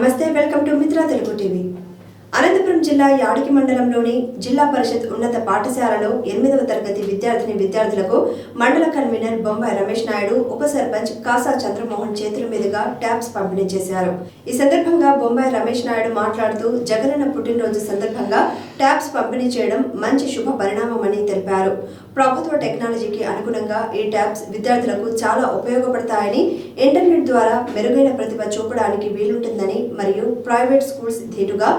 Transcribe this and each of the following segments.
నమస్తే, welcome to మిత్ర Telugu TV. Anantapuram జిల్లా యాడికి మండలంలోని జిల్లా పరిషత్ ఉన్నత పాఠశాలలో 8వ తరగతి విద్యార్థులకు మండల కన్వీనర్ బొంబాయి రమేష్ నాయుడు, ఉప సర్పంచ్ కాసా చంద్రమోహన్ చేతుల మీదుగా ట్యాబ్స్ పంపిణీ చేశారు. ఈ సందర్భంగా బొంబాయి రమేష్ నాయుడు మాట్లాడుతూ జగనన్న పుట్టినరోజు సందర్భంగా ట్యాబ్స్ పంపిణీ చేయడం మంచి శుభ పరిణామమని తెలిపారు. ప్రభుత్వ టెక్నాలజీకి అనుగుణంగా ఈ ట్యాబ్స్ విద్యార్థులకు చాలా ఉపయోగపడతాయని, ఇంటర్నెట్ ద్వారా మెరుగైన ప్రతిభ చూపడానికి వీలుంటుందని మరియు ప్రైవేట్ స్కూల్స్ ధీటుగా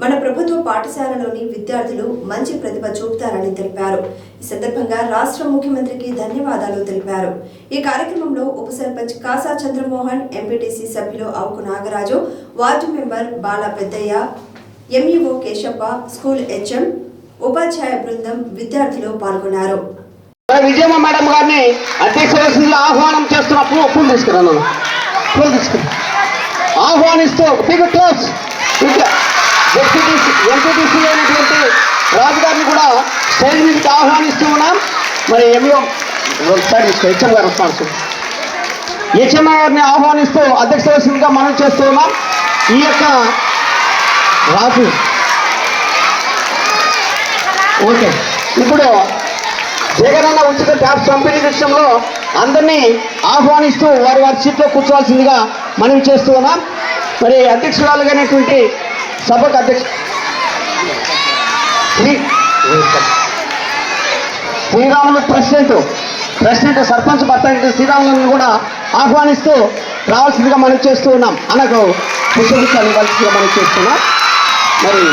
మన ప్రభుత్వ పాఠశాలలోని విద్యార్థులు మంచి ప్రతిభ చూపుతారని తెలిపారు. ఈ సందర్భంగా రాష్ట్ర ముఖ్యమంత్రికి ధన్యవాదాలు తెలిపారు. ఈ కార్యక్రమంలో ఉప సర్పంచ్ కాసా చంద్రమోహన్, ఎంపీటీసీ సభ్యులు ఆవుకు నాగరాజు, వార్డు మెంబర్ బాల పెద్దయ్య, ఎంఈఓ కేశప్ప, స్కూల్ హెచ్ఎం, ఉపాధ్యాయ బృందం, విద్యార్థులు పాల్గొన్నారు. విజయమ్మ మేడం గారిని అధ్యక్షులు ఆహ్వానం చేస్తున్నప్పుడు ఆహ్వానిస్తూ ఎంపీటీసీ అయినటువంటి రాజు గారిని కూడా స్టేజ్ మీదకి ఆహ్వానిస్తూ ఉన్నాం. మరి హెచ్ఎం గారు వస్తున్నారు. హెచ్ఎం గారిని ఆహ్వానిస్తూ అధ్యక్షులుగా మనం చేస్తూ ఉన్నాం. ఈ యొక్క రాజు ఓకే, ఇప్పుడు జగనన్న ఉచిత ట్యాబ్స్ పంపిణీ విషయంలో అందరినీ ఆహ్వానిస్తూ వారి సీట్లో కూర్చోవాల్సిందిగా మనం చేస్తూ ఉన్నాం. మరి అధ్యక్షురాలుగానేటువంటి సభకు శ్రీరాములు ప్రెసిడెంట్ సర్పంచ్ భర్త శ్రీరాములను కూడా ఆహ్వానిస్తూ రావాల్సిందిగా మనం చేస్తూ ఉన్నాం. అనకు పుష్పగుచ్చాలు ఇవ్వాల్సిందిగా మనం చేస్తున్నాం. మరి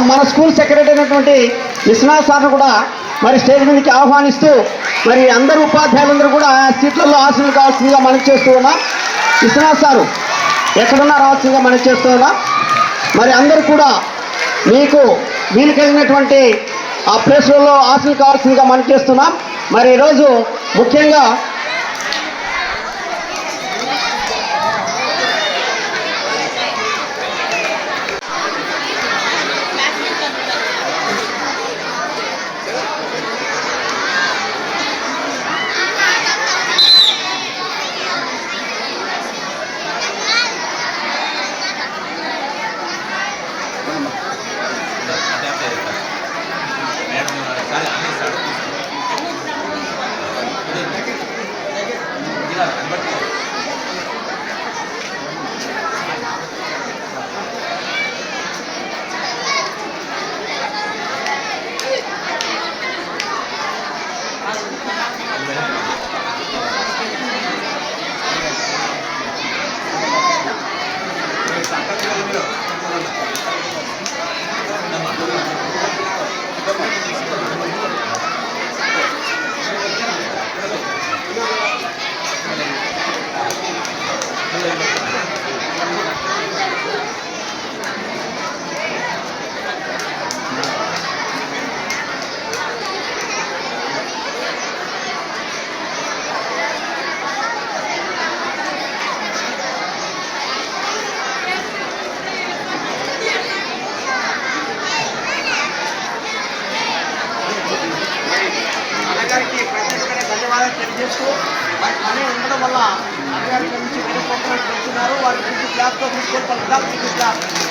మన స్కూల్ సెక్రటరీ అయినటువంటి విశ్వనాథ్ సార్ను కూడా మరి స్టేజ్ మీదకి ఆహ్వానిస్తూ మరి అందరు ఉపాధ్యాయులందరూ కూడా సీట్లలో ఆశలు కావాల్సిందిగా మనం చేస్తూ ఉన్నాం. విశ్వనాథ్ సారు ఎక్కడున్నా రావాల్సిందిగా మనం చేస్తూ ఉన్నాం. మరి అందరూ కూడా మీకు వీలు కలిగినటువంటి ఆ ప్లేస్లలో ఆశలు కావాల్సిందిగా మనం చేస్తున్నాం. మరి ఈరోజు ముఖ్యంగా తెలియజేస్తూ మనీ ఉండడం వల్ల అధికారుల నుంచి వేరే పంపినట్టు వెళ్తున్నారు. వారి గురించి క్లాస్తో తీసుకొని